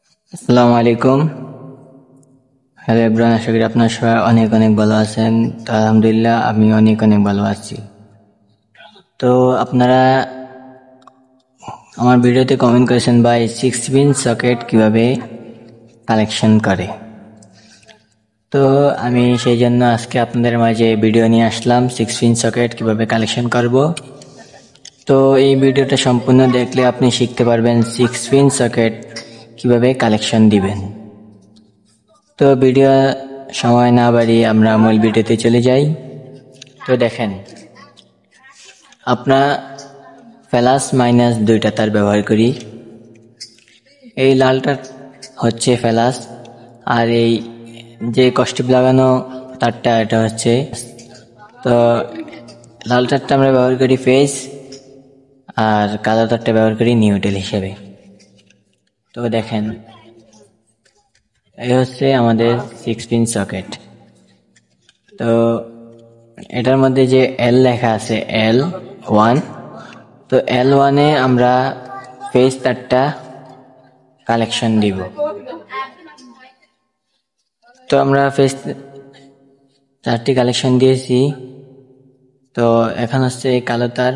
আসসালামু আলাইকুম। Hello everyone, আশা করি আপনারা সবাই অনেক অনেক ভালো আছেন। তো আলহামদুলিল্লাহ আমি অনেক অনেক ভালো আছি। তো আপনারা আমার ভিডিওতে কমেন্ট করেছেন ভাই 6 পিন সকেট কিভাবে কালেকশন করে। তো আমি সেই জন্য আজকে আপনাদের মাঝে ভিডিও নিয়ে আসলাম 6 পিন সকেট কিভাবে কালেকশন করব। তো এই ভিডিওটা সম্পূর্ণ দেখলে আপনি শিখতে পারবেন 6 পিন সকেট কিভাবে কালেকশন দিবেন। তো ভিডিও সময় না বাড়িয়ে আমরা মূল ভিডিওতে চলে যাই। তো দেখেন, আপনার প্লাস মাইনাস দুইটা তার ব্যবহার করি। এই লালটা হচ্ছে প্লাস, আর এই যে কষ্টিপ লাগানো তারটা এটা হচ্ছে। তো লাল তারটা আমরা ব্যবহার করি ফেজ, আর কালো তারটা ব্যবহার করি নিউট্রাল হিসেবে। তো দেখেন, এই হচ্ছে আমাদের 6 পিন সকেট। তো এটার মধ্যে যে এল লেখা আছে L1, তো L1-এ আমরা ফেজ তারটা কালেকশন দিব। তো আমরা ফেজ তারটি কালেকশন দিয়েছি। তো এখন হচ্ছে এই কালো তার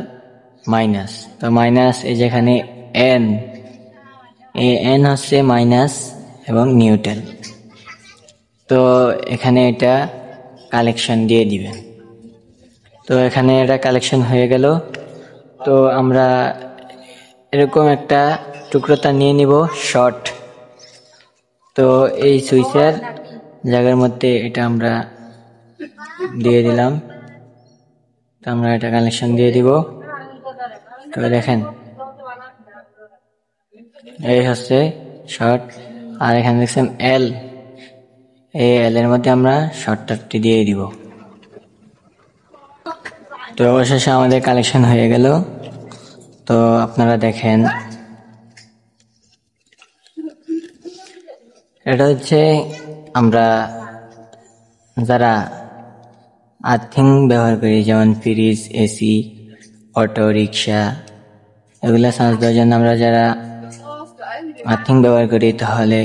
মাইনাস। তো মাইনাস এই যেখানে এন, এই এন হচ্ছে মাইনাস এবং নিউট্রাল। তো এখানে এটা কালেকশন দিয়ে দিবেন। তো এখানে এটা কালেকশন হয়ে গেল। তো আমরা এরকম একটা টুকরো তার নিয়ে নিব শর্ট। তো এই সুইচের জায়গার মধ্যে এটা আমরা দিয়ে দিলাম। তো আমরা এটা কানেকশন দিয়ে দিব। তো দেখেন, এই হচ্ছে শর্ট, আর এখানে দেখছেন এল, এই এল এর মধ্যে আমরা শর্ট তারটি দিয়ে দিব। তো অবশেষে আমাদের কালেকশন হয়ে গেল। তো আপনারা দেখেন, এটা হচ্ছে আমরা যারা আর্থিং ব্যবহার করি, যেমন ফ্রিজ, এসি, অটো রিক্সা, এগুলা চার্জ দেওয়ার জন্য আমরা যারা আর্থিং ব্যবহার করি, তাহলে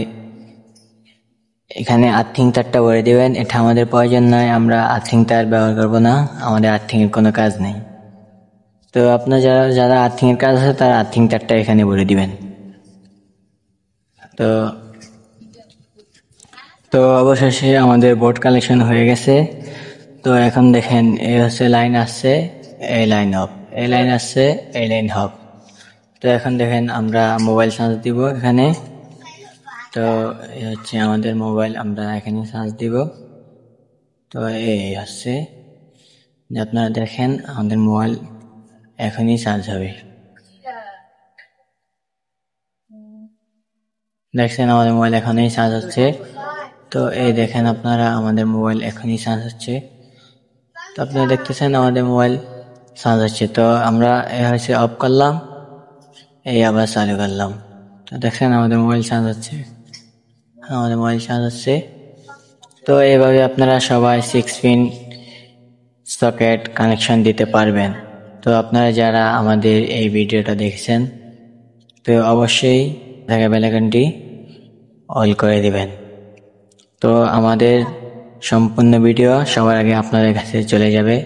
এখানে আর্থিং তারটা ভরে দিবেন। এটা আমাদের প্রয়োজন নয়, আমরা আর্থিং তার ব্যবহার করব না, আমাদের আর্থিং এর কোনো কাজ নেই। তো আপনার যারা যারা আর্থিং এর কাজ আছে তারা আর্থিং তারটা এখানে ভরে দিবেন। তো তো অবশেষে আমাদের বোর্ড কালেকশন হয়ে গেছে। তো এখন দেখেন, এই হচ্ছে লাইন আসছে, এই লাইন অফ, এই লাইন আসছে, এই লাইন অফ। তো এখন দেখেন আমরা মোবাইল চার্জ দিব এখানে। তো এই হচ্ছে আমাদের মোবাইল, আমরা এখানে চার্জ দিব। তো এই হচ্ছে যে আপনারা দেখেন আমাদের মোবাইল এখনই চার্জ হবে। দেখছেন আমাদের মোবাইল এখনই চার্জ হচ্ছে। তো এই দেখেন আপনারা আমাদের মোবাইল এখনই চার্জ হচ্ছে। তো আপনারা দেখতেছেন আমাদের মোবাইল চার্জ হচ্ছে। তো আমরা এই হচ্ছে অফ করলাম, এই আবার চালু করলাম। তো দেখছেন আমাদের মোবাইল চার্জ হচ্ছে, আমাদের মোবাইল চার্জ হচ্ছে। তো এইভাবে আপনারা সবাই 6 পিন সকেট কানেকশন দিতে পারবেন। তো আপনারা যারা আমাদের এই ভিডিওটা দেখছেন, তো অবশ্যই বেল আইকনটি অল করে দিবেন। তো আমাদের সম্পূর্ণ ভিডিও সবার আগে আপনাদের কাছে চলে যাবে।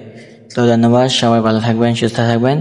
তো ধন্যবাদ, সবাই ভালো থাকবেন, সুস্থ থাকবেন।